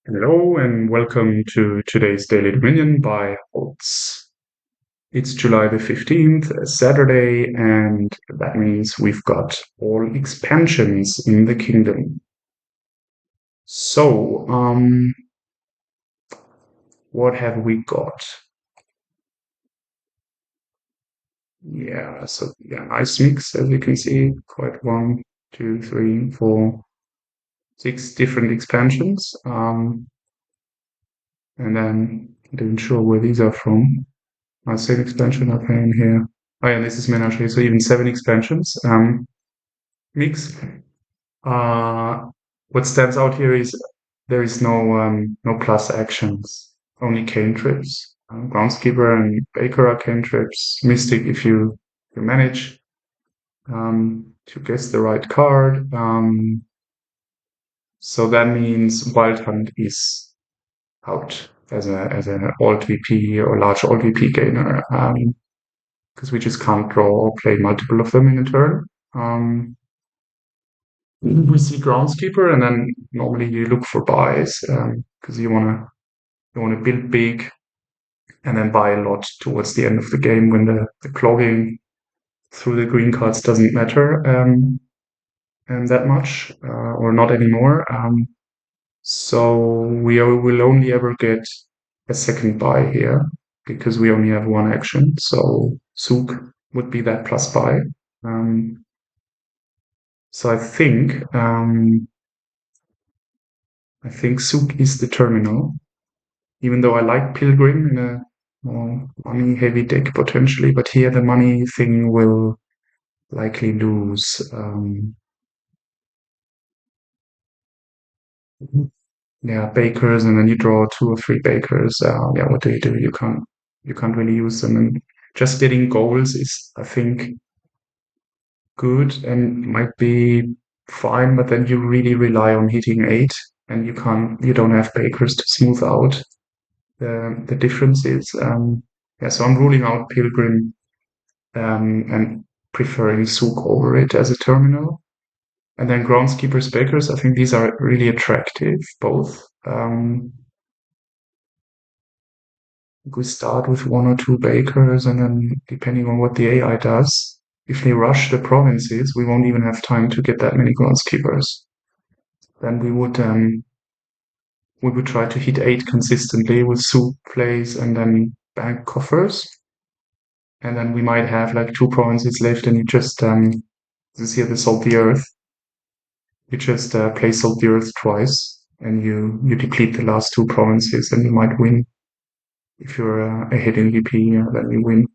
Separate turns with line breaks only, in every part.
Hello and welcome to today's Daily Dominion by Holtz. It's July the 15th, Saturday, and that means we've got all expansions in the kingdom. So, what have we got? Nice mix, as you can see. Quite one, two, three, four, six different expansions. And then not even sure where these are from. Same expansion up in here. Oh yeah, this is Menage, so even 7 expansions. Mix. Uh, what stands out here is there is no plus actions, only cantrips. Groundskeeper and Baker are cantrips. Mystic if you manage to guess the right card. So that means Wild Hunt is out as an alt VP or large alt VP gainer. Because we just can't draw or play multiple of them in a turn. We see Groundskeeper, and then normally you look for buys because you wanna build big and then buy a lot towards the end of the game when the clogging through the green cards doesn't matter and that much or not anymore. So will only ever get a second buy here because we only have one action. So Souk would be that plus buy. So I think Souk is the terminal, even though I like Pilgrim in a more money heavy deck potentially, but here the money thing will likely lose. Yeah, bakers, and then you draw 2 or 3 bakers. Yeah, what do? You can't really use them, and just getting goals is, I think, good and might be fine, but then you really rely on hitting 8, and you don't have bakers to smooth out the differences. Yeah, so I'm ruling out Pilgrim and preferring Souk over it as a terminal. And then Groundskeepers, Bakers, I think these are really attractive, both. We start with 1 or 2 bakers, and then depending on what the AI does, if they rush the provinces, we won't even have time to get that many Groundskeepers. Then we would try to hit 8 consistently with Souk plays and then bank coffers. And then we might have like 2 provinces left, and you just this here the Salty Earth. You just play Salty Earth twice, and you deplete the last 2 provinces, and you might win. If you're ahead in VP, then you win.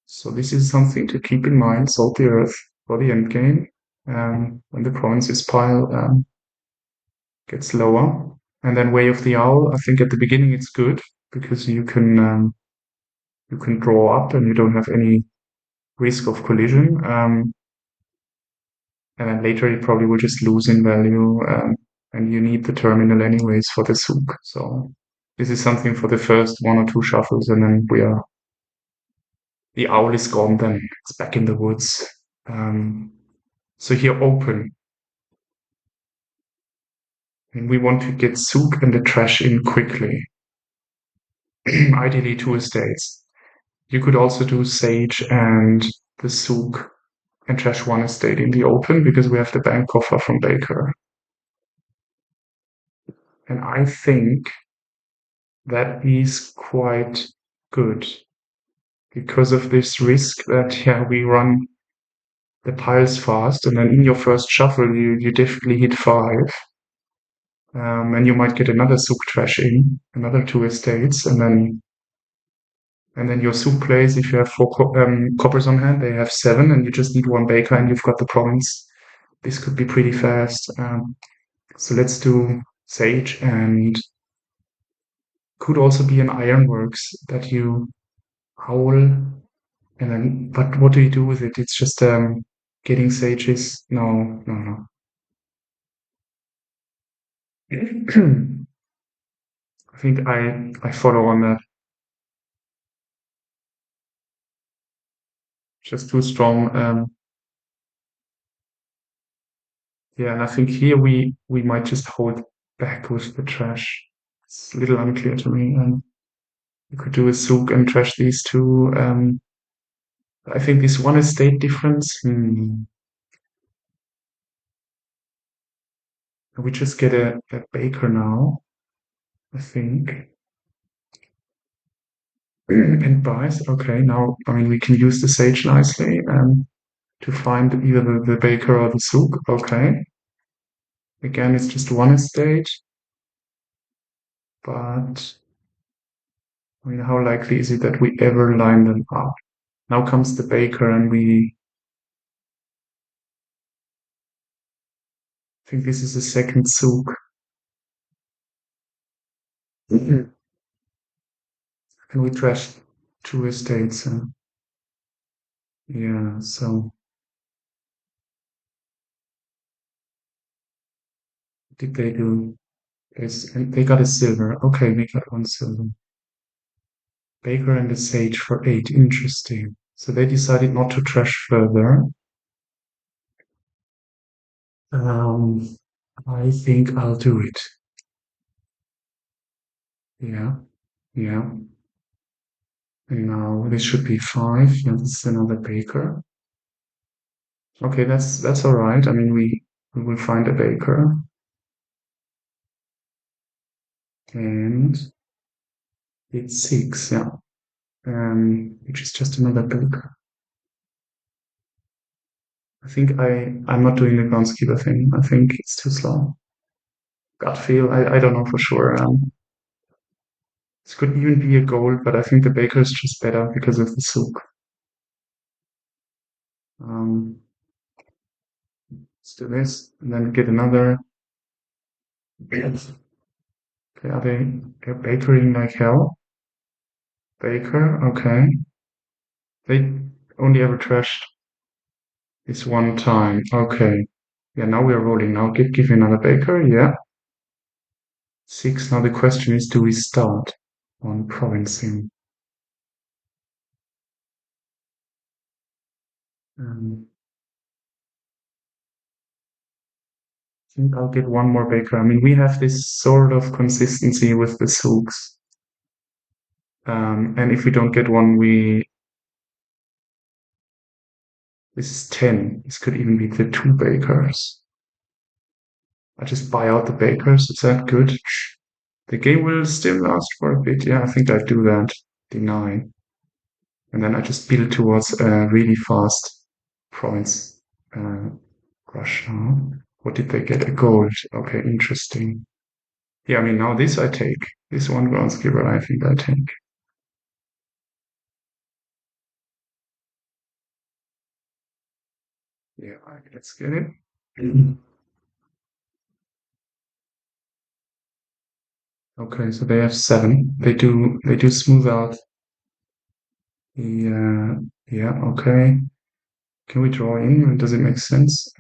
So this is something to keep in mind. Salty Earth for the end game. When the provinces pile gets lower, and then Way of the Owl. I think at the beginning it's good because you can draw up and you don't have any risk of collision. And then later you probably will just lose in value, and you need the terminal anyways for the Souk. So this is something for the first 1 or 2 shuffles, and then the owl is gone. Then it's back in the woods. So here open, and we want to get Souk and the trash in quickly. Ideally 2 estates. You could also do Sage and the Souk and trash 1 estate in the open because we have the bank coffer from Baker. And I think that is quite good because of this risk that, yeah, we run the piles fast, and then in your first shuffle you definitely hit 5, and you might get another Souk trash in, another 2 estates, and then your Souk plays. If you have 4 coppers on hand, they have 7, and you just need 1 baker, and you've got the province. This could be pretty fast. So let's do Sage, and could also be an Ironworks that you howl, and then, but what do you do with it? It's just getting Sages. No, no, no. I think I follow on that. Just too strong. Yeah, and I think here we might just hold back with the trash. It's a little unclear to me. You could do a souk and trash these two. I think this one estate difference. We just get a baker now, I think. And buys. Okay, now I mean we can use the sage nicely to find either the baker or the souk. Okay. Again, it's just one estate, but I mean, how likely is it that we ever line them up? Now comes the baker, and we think this is the second souk. And we trashed two estates. Yeah, so did they do this? And they got a silver. Okay, we got one silver. Baker and a sage for 8. Interesting. So they decided not to trash further. Um, I think I'll do it. Yeah, yeah. And now this should be 5. Yeah, this is another baker. Okay, that's all right. I mean, we will find a baker, and it's 6. Yeah, which is just another baker. I think I'm not doing the groundskeeper thing. I think it's too slow. Gut feel. I don't know for sure. This could even be a goal, but I think the baker is just better because of the souk. Um, let's do this, and then get another. Okay, they're bakering like hell? Baker, okay. They only ever trashed this one time. Okay. Yeah, now we're rolling. Now give me another baker. Yeah. 6. Now the question is, do we start on provincing? Um, I think I'll get one more baker. I mean, we have this sort of consistency with the souks. And if we don't get one, this is 10. This could even be the 2 bakers. I just buy out the bakers. Is that good? The game will still last for a bit. Yeah, I think I do that. Deny. And then I just build towards a really fast province uh, rush now. What did they get? A gold. Okay, interesting. Yeah, I mean, now this I take. This one groundskeeper, I think I take. Yeah, let's get it. Okay, so they have 7. They do smooth out the yeah, okay. Can we draw in? Does it make sense?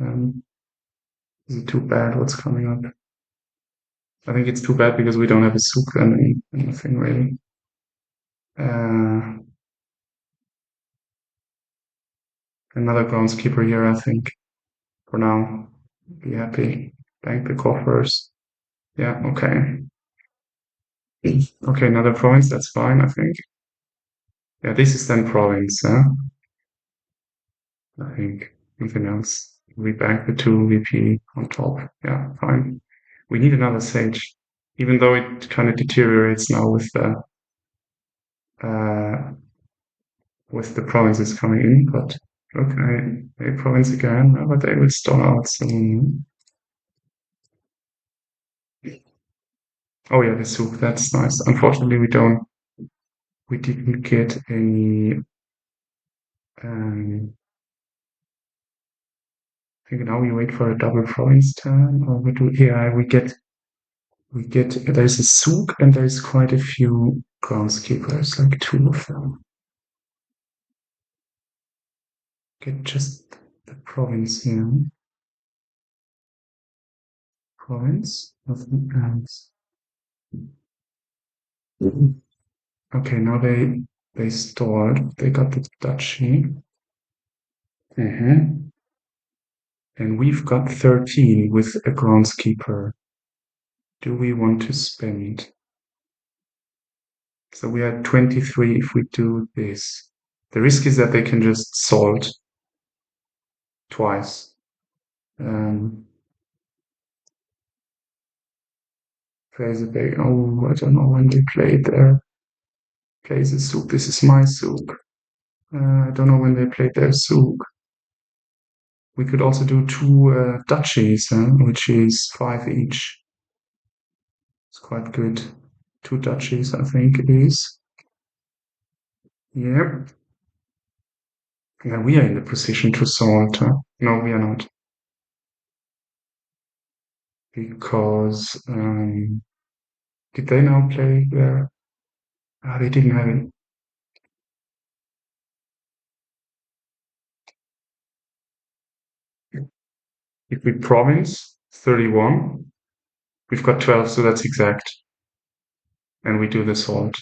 Is it too bad what's coming up? I think it's too bad because we don't have a souk and anything really. Uh, Another groundskeeper here, I think. For now, be happy. Bank the coffers. Yeah, okay. Okay, another province, that's fine, I think. Yeah, this is then province, huh? I think. Nothing else. We bank the 2 VP on top. Yeah, fine. We need another sage. Even though it kind of deteriorates now uh, with the provinces coming in, but okay, a province again, but they will stall out soon. Oh yeah, the soup, that's nice. Unfortunately, we didn't get any. I think now we wait for a double province turn, or we do. Yeah, we get. There's a souk and there's quite a few groundskeepers, like 2 of them. Get just the province here. Province, nothing else. Okay, now they stalled. They got the duchy. Mhm. And we've got 13 with a groundskeeper. do we want to spend? So we are 23 if we do this. The risk is that they can just salt twice. Plays a big. Oh, I don't know when they played their plays a Souk. This is my Souk. I don't know when they played their Souk. We could also do two duchies, which is 5 each. It's quite good. 2 duchies, I think it is. Yep. Yeah, we are in the position to salt. No, we are not. Because did they now play there? Ah, they didn't have it. If we province 31, we've got 12, so that's exact. And we do the salt.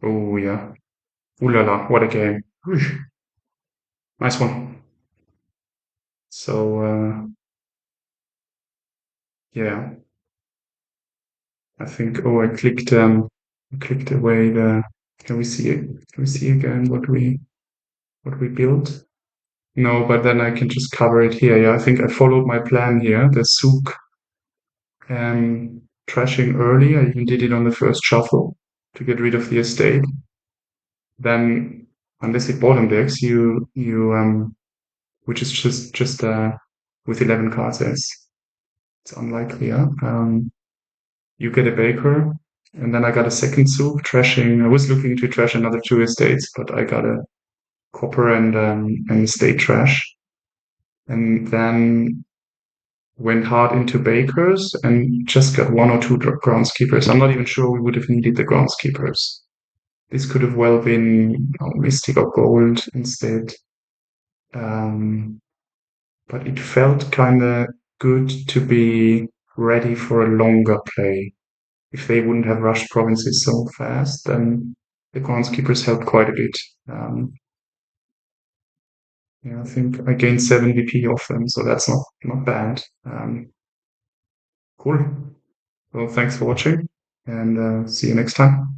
Oh, yeah. Ooh la la, what a game. Nice one. So, yeah, I think, oh, I clicked away the, can we see it? Can we see again what we built? No, but then I can just cover it here. Yeah, I think I followed my plan here. The Souk trashing early. I even did it on the first shuffle to get rid of the estate. Then, unless it bottom decks, which is just with 11 cards as it's unlikely. Yeah. You get a baker, and then I got a second Souk trashing. I was looking to trash another 2 estates, but I got a copper and estate trash, and then went hard into bakers and just got 1 or 2 groundskeepers. I'm not even sure we would have needed the groundskeepers. This could have well been Mystic or Gold instead. But it felt kind of good to be ready for a longer play. If they wouldn't have rushed provinces so fast, then the groundskeepers helped quite a bit. Yeah, I think I gained 7 VP off them, so that's not bad. Cool. Well, thanks for watching, and see you next time.